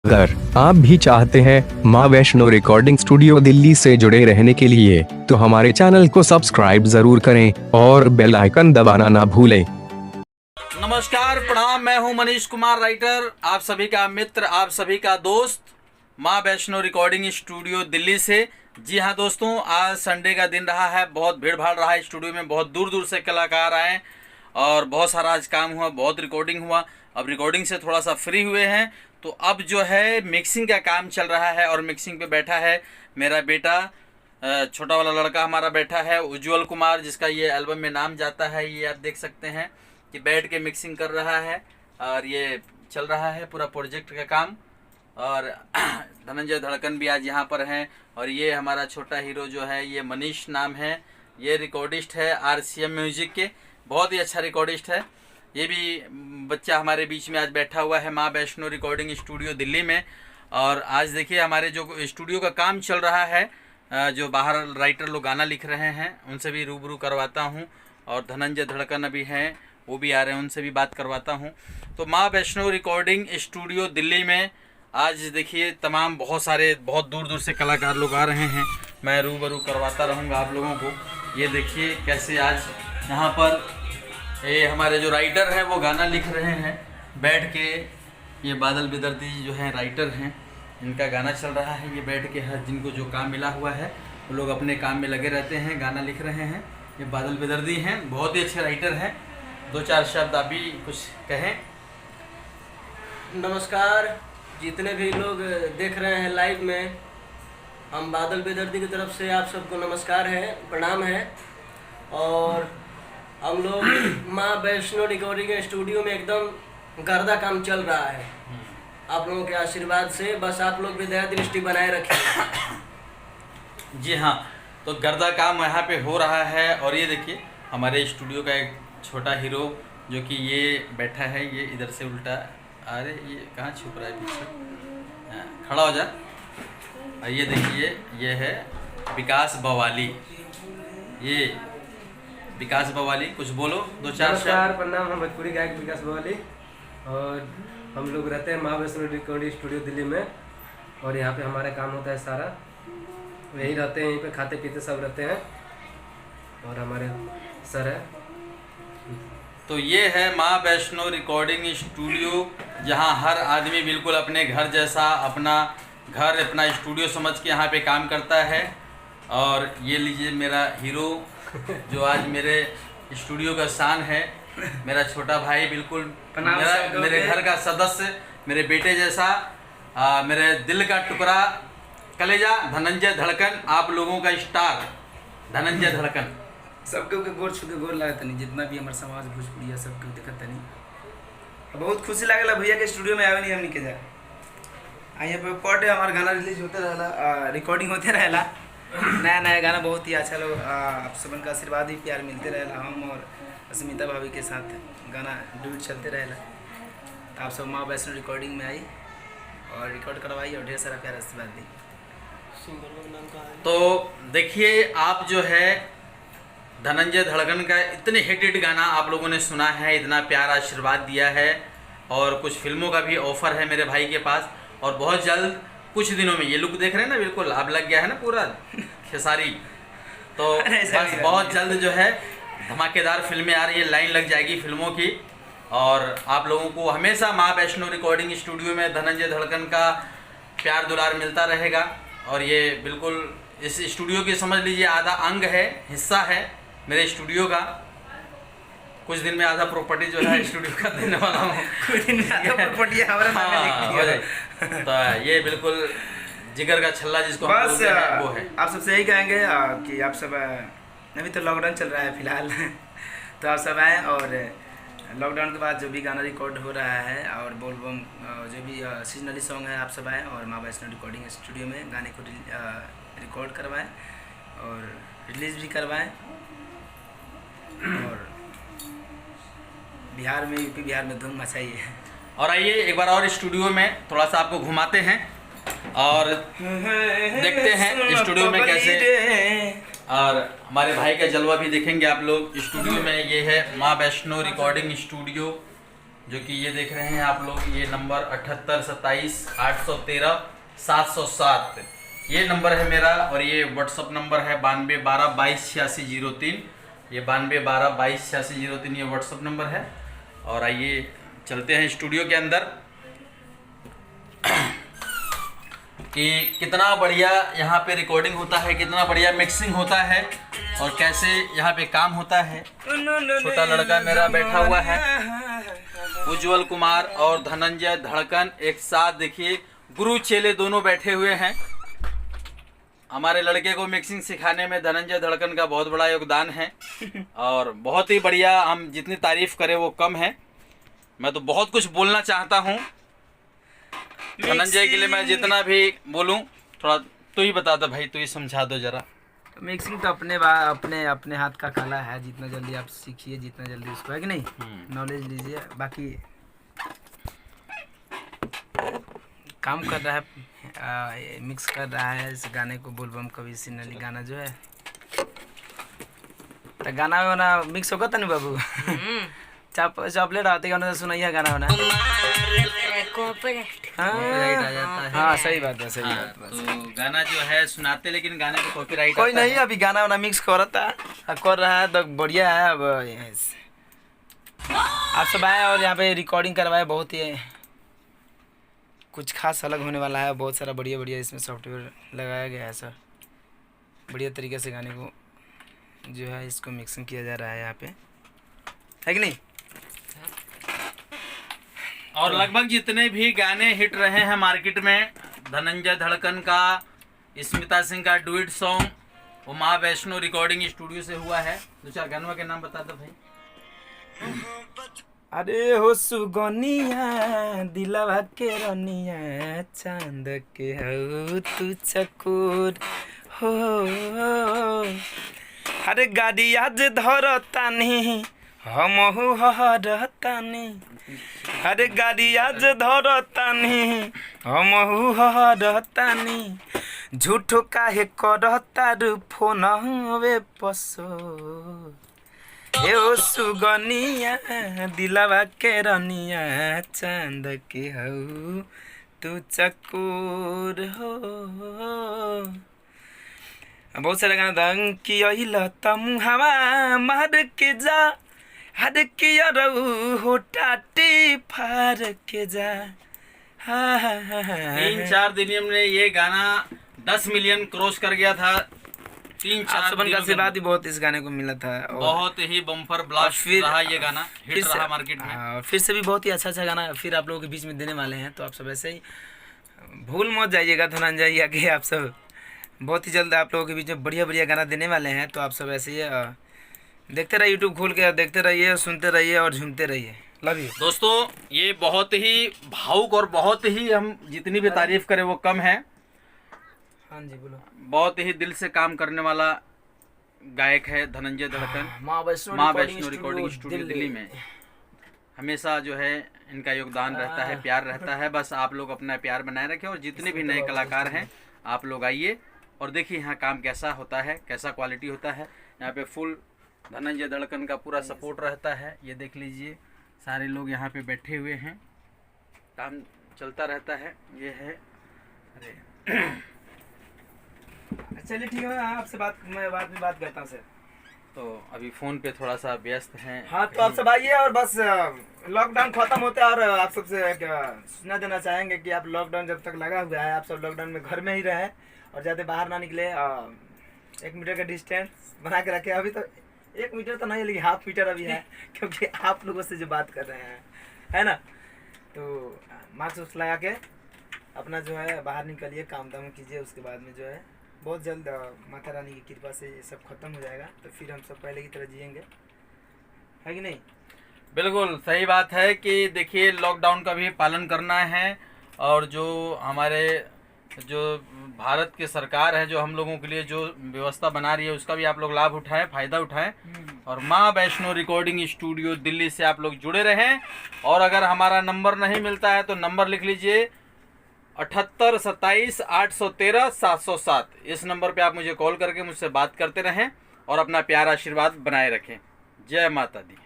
अगर आप भी चाहते हैं माँ वैष्णो रिकॉर्डिंग स्टूडियो दिल्ली से जुड़े रहने के लिए तो हमारे चैनल को सब्सक्राइब जरूर करें और बेल आइकन दबाना ना भूलें। नमस्कार, प्रणाम। मैं हूं मनीष कुमार, राइटर, आप सभी का मित्र, आप सभी का दोस्त, माँ वैष्णो रिकॉर्डिंग स्टूडियो दिल्ली से। जी हाँ दोस्तों, आज संडे का दिन रहा है, बहुत भीड़ भाड़ रहा है स्टूडियो में, बहुत दूर दूर से कलाकार आए और बहुत सारा आज काम हुआ, बहुत रिकॉर्डिंग हुआ। अब रिकॉर्डिंग से थोड़ा सा फ्री हुए हैं तो अब जो है मिक्सिंग का काम चल रहा है और मिक्सिंग पे बैठा है मेरा बेटा, छोटा वाला लड़का हमारा बैठा है उज्जवल कुमार, जिसका ये एल्बम में नाम जाता है। ये आप देख सकते हैं कि बैठ के मिक्सिंग कर रहा है और ये चल रहा है पूरा प्रोजेक्ट का काम। और धनंजय धड़कन भी आज यहाँ पर हैं। और ये हमारा छोटा हीरो जो है ये मनीष नाम है, ये रिकॉर्डिस्ट है RCM म्यूजिक के, बहुत ही अच्छा रिकॉर्डिस्ट है। ये भी बच्चा हमारे बीच में आज बैठा हुआ है माँ वैष्णो रिकॉर्डिंग स्टूडियो दिल्ली में। और आज देखिए हमारे जो स्टूडियो का काम चल रहा है, जो बाहर राइटर लोग गाना लिख रहे हैं उनसे भी रूबरू करवाता हूँ। और धनंजय धड़कन अभी हैं, वो भी आ रहे हैं, उनसे भी बात करवाता हूँ। तो माँ वैष्णो रिकॉर्डिंग स्टूडियो दिल्ली में आज देखिए तमाम बहुत सारे बहुत दूर दूर से कलाकार लोग आ रहे हैं। मैं रूबरू करवाता रहूँगा आप लोगों को। ये देखिए कैसे आज यहाँ पर ये हमारे जो राइटर हैं वो गाना लिख रहे हैं बैठ के। ये बादल बेदर्दी जो हैं राइटर हैं, इनका गाना चल रहा है। ये बैठ के हर जिनको जो काम मिला हुआ है वो लोग अपने काम में लगे रहते हैं, गाना लिख रहे हैं। ये बादल बेदर्दी हैं, बहुत ही अच्छे राइटर हैं। दो चार शब्द आप भी कुछ कहें। नमस्कार, जितने भी लोग देख रहे हैं लाइव में, हम बादल बेदर्दी की तरफ से आप सबको नमस्कार है, प्रणाम है। और हम लोग माँ वैष्णो रिकॉर्डिंग स्टूडियो में एकदम गर्दा काम चल रहा है। आप लोगों के आशीर्वाद से बस आप लोग भी दया दृष्टि बनाए रखें। जी हाँ, तो गर्दा काम यहाँ पे हो रहा है। और ये देखिए हमारे स्टूडियो का एक छोटा हीरो जो कि ये बैठा है, ये इधर से उल्टा, अरे ये कहाँ छुप रहा है पीछे, खड़ा हो जा। और ये देखिए ये है विकास बवाली, ये विकास बवाली, कुछ बोलो दो चार नमस्कार, प्रणाम। हम भोजपुरी गायक विकास बवाली और हम लोग रहते हैं माँ वैष्णो रिकॉर्डिंग स्टूडियो दिल्ली में। और यहाँ पे हमारा काम होता है सारा, यहीं रहते हैं, यहीं पे खाते पीते सब रहते हैं। और हमारे सर है। तो ये है माँ वैष्णो रिकॉर्डिंग स्टूडियो, जहाँ हर आदमी बिल्कुल अपने घर जैसा अपना घर अपना स्टूडियो समझ के यहाँ पे काम करता है। और ये लीजिए मेरा हीरो जो आज मेरे स्टूडियो का शान है, मेरा छोटा भाई, बिल्कुल मेरे घर का सदस्य, मेरे बेटे जैसा, मेरे दिल का टुकड़ा, कलेजा, धनंजय धड़कन, आप लोगों का स्टार धनंजय धड़कन। सबके गोर छू के गोर लगा तनी, जितना भी हमारे समाज भोजपुरिया सबके देखत तनी। बहुत खुशी लागला भैया के स्टूडियो में आवे नहीं हमनी के जा। यहाँ पे पर डे हमारा गाना रिलीज होते रहेला, रिकॉर्डिंग होते रहेला, नया नया गाना बहुत ही अच्छा लोग आप सबन का आशीर्वाद ही प्यार मिलते रहेला। हम और अस्मिता भाभी के साथ गाना ड्यूट चलते रहेला। तो आप सब माँ वैष्णो रिकॉर्डिंग में आई और रिकॉर्ड करवाई और ढेर सारा प्यार आशीर्वाद दी। तो देखिए आप जो है धनंजय धड़कन का इतने हिट गाना आप लोगों ने सुना है, इतना प्यार आशीर्वाद दिया है। और कुछ फिल्मों का भी ऑफर है मेरे भाई के पास। और बहुत जल्द कुछ दिनों में ये लुक देख रहे हैं ना, बिल्कुल अब लग गया है ना पूरा खेसारी। तो बस बहुत जल्द जो है धमाकेदार फिल्में आ रही है, लाइन लग जाएगी फिल्मों की। और आप लोगों को हमेशा माँ वैष्णो रिकॉर्डिंग स्टूडियो में धनंजय धड़कन का प्यार दुलार मिलता रहेगा। और ये बिल्कुल इस स्टूडियो की समझ लीजिए आधा अंग है, हिस्सा है मेरे स्टूडियो का। कुछ दिन में आधा प्रॉपर्टी जो है स्टूडियो का देने वाला हूँ। कुछ दिन में आधा प्रॉपर्टी हमारे नाम में लिख दिया। तो ये बिल्कुल जिगर का छल्ला जिसको हम बस बोलते हैं वो है। आप सबसे यही कहेंगे कि आप सब अभी तो लॉकडाउन चल रहा है फिलहाल तो आप सब आएँ और लॉकडाउन के बाद जो भी गाना रिकॉर्ड हो रहा है और बोलबम जो भी सीजनली सॉन्ग है, आप सब आएँ और माँ वैष्णो रिकॉर्डिंग स्टूडियो में गाने को रिकॉर्ड करवाएँ और रिलीज़ भी करवाएँ। और बिहार में, यूपी बिहार में धूम मचाइए। और आइए एक बार और स्टूडियो में थोड़ा सा आपको घुमाते हैं और देखते हैं स्टूडियो में कैसे। और हमारे भाई का जलवा भी देखेंगे आप लोग स्टूडियो में। ये है माँ वैष्णो रिकॉर्डिंग स्टूडियो जो कि ये देख रहे हैं आप लोग, ये नंबर 7827 813 707 ये नंबर है मेरा, और ये व्हाट्सअप नंबर है 9212228603। ये 9212228603 ये व्हाट्सअप नंबर है। और आइए चलते हैं स्टूडियो के अंदर कि कितना बढ़िया यहाँ पे रिकॉर्डिंग होता है, कितना बढ़िया मिक्सिंग होता है और कैसे यहाँ पे काम होता है। छोटा लड़का मेरा बैठा हुआ है, उज्जवल कुमार और धनंजय धड़कन एक साथ, देखिए गुरु चेले दोनों बैठे हुए हैं। हमारे लड़के को मिक्सिंग सिखाने में धनंजय धड़कन का बहुत बड़ा योगदान है और बहुत ही बढ़िया, हम जितनी तारीफ करें वो कम है। मैं तो बहुत कुछ बोलना चाहता हूँ धनंजय के लिए, मैं जितना भी बोलूँ थोड़ा तू ही बता दो भाई, तू ही समझा दो जरा। मिक्सिंग तो अपने अपने हाथ का कला है, जितना जल्दी आप सीखिए, जितना जल्दी उसको, है कि नहीं, नॉलेज लीजिए। बाकी काम कर रहा है, मिक्स कर रहा है इस गाने को, बोलबम कवि सिन्नली गाना जो है, तो गाना वाना मिक्स होगा नहीं बाबू? चॉकलेट आते गाना सुनाइए, गाना वाना हाँ सही बात है, सही बात है। तो गाना जो है सुनाते, लेकिन गाने को कॉपीराइट कोई नहीं, अभी गाना वाना मिक्स कर रहा है तो बढ़िया है। अब आप सब आए और यहाँ पे रिकॉर्डिंग करवाए, बहुत ही कुछ खास अलग होने वाला है। बहुत सारा बढ़िया बढ़िया इसमें सॉफ्टवेयर लगाया गया है सर, बढ़िया तरीके से गाने को जो है इसको मिक्सिंग किया जा रहा है यहाँ पे, है कि नहीं। और लगभग जितने भी गाने हिट रहे हैं मार्केट में, धनंजय धड़कन का, स्मिता सिंह का डुएट सॉन्ग, वो माँ वैष्णो रिकॉर्डिंग स्टूडियो से हुआ है। दो चार गानों के नाम बता दो भाई। अरे हो सुगनिया दिलवा के रनिया, चांद के हो तू चकोर हो, अरे गाड़ी आज धरतानी हमहु हरतानी, अरे गाड़ी आज धरतानी हमहु हरतानी, झूठो काहे करतारू फोन वे पसो, ए ओ सुगनिया दिलवा के रनिया, चांद के हो तू चकोर हो। बहुत सारा गाना था कि अहिला तम हवा मार के जा, हर के रहू हो टाटी फार के जा। 3-4 दिन में ये गाना 10 मिलियन क्रॉस कर गया था। 3-4 का आशीर्वाद ही बहुत इस गाने को मिला था, बहुत ही बम्पर ब्लास्ट रहा ये गाना, हिट रहा मार्केट में। फिर से भी बहुत ही अच्छा गाना फिर आप लोगों के बीच में देने वाले हैं, तो आप सब ऐसे ही भूल मत जाइएगा धनंजय कि आप सब बहुत ही जल्द आप लोगों के बीच में बढ़िया बढ़िया गाना देने वाले हैं। तो आप सब ऐसे ही देखते रहिए, यूट्यूब खोल के देखते रहिए, सुनते रहिए और झूमते रहिए। लव यू दोस्तों, ये बहुत ही भावुक और बहुत ही, हम जितनी भी तारीफ करें वो कम है। हाँ जी बोलो। बहुत ही दिल से काम करने वाला गायक है धनंजय धड़कन। माँ वैष्णो रिकॉर्डिंग स्टूडियो दिल्ली में हमेशा जो है इनका योगदान रहता है, प्यार रहता है। बस आप लोग अपना प्यार बनाए रखें और जितने भी नए कलाकार हैं आप लोग आइए और देखिए यहाँ काम कैसा होता है, कैसा क्वालिटी होता है। यहाँ पे फुल धनंजय धड़कन का पूरा सपोर्ट रहता है। ये देख लीजिए, सारे लोग यहाँ पे बैठे हुए हैं, काम चलता रहता है। ये है, अरे चलिए ठीक है, आपसे मैं बाद में बात करता हूँ सर। तो अभी फ़ोन पे थोड़ा सा व्यस्त हैं। हाँ तो आप सब आइए और बस लॉकडाउन खत्म होता है और आप सबसे सूचना देना चाहेंगे कि आप लॉकडाउन जब तक लगा हुआ है आप सब लॉकडाउन में घर में ही रहें और ज़्यादा बाहर ना निकले। 1 मीटर का डिस्टेंस बना के रखें। अभी तो 1 मीटर तो नहीं, लेकिन 1/2 मीटर अभी है क्योंकि आप लोगों से जो बात कर रहे हैं, है ना। तो मास्क लगा के अपना जो है बाहर निकलिए, काम दाम कीजिए। उसके बाद में जो है बहुत जल्द माता रानी की कृपा से ये सब खत्म हो जाएगा, तो फिर हम सब पहले की तरह जिएंगे, है कि नहीं। बिल्कुल सही बात है कि देखिए लॉकडाउन का भी पालन करना है और जो हमारे जो भारत की सरकार है जो हम लोगों के लिए जो व्यवस्था बना रही है उसका भी आप लोग लाभ उठाएं, फ़ायदा उठाएं। और माँ वैष्णो रिकॉर्डिंग स्टूडियो दिल्ली से आप लोग जुड़े रहें। और अगर हमारा नंबर नहीं मिलता है तो नंबर लिख लीजिए 78 27 813 707। इस नंबर पे आप मुझे कॉल करके मुझसे बात करते रहें और अपना प्यार आशीर्वाद बनाए रखें। जय माता दी।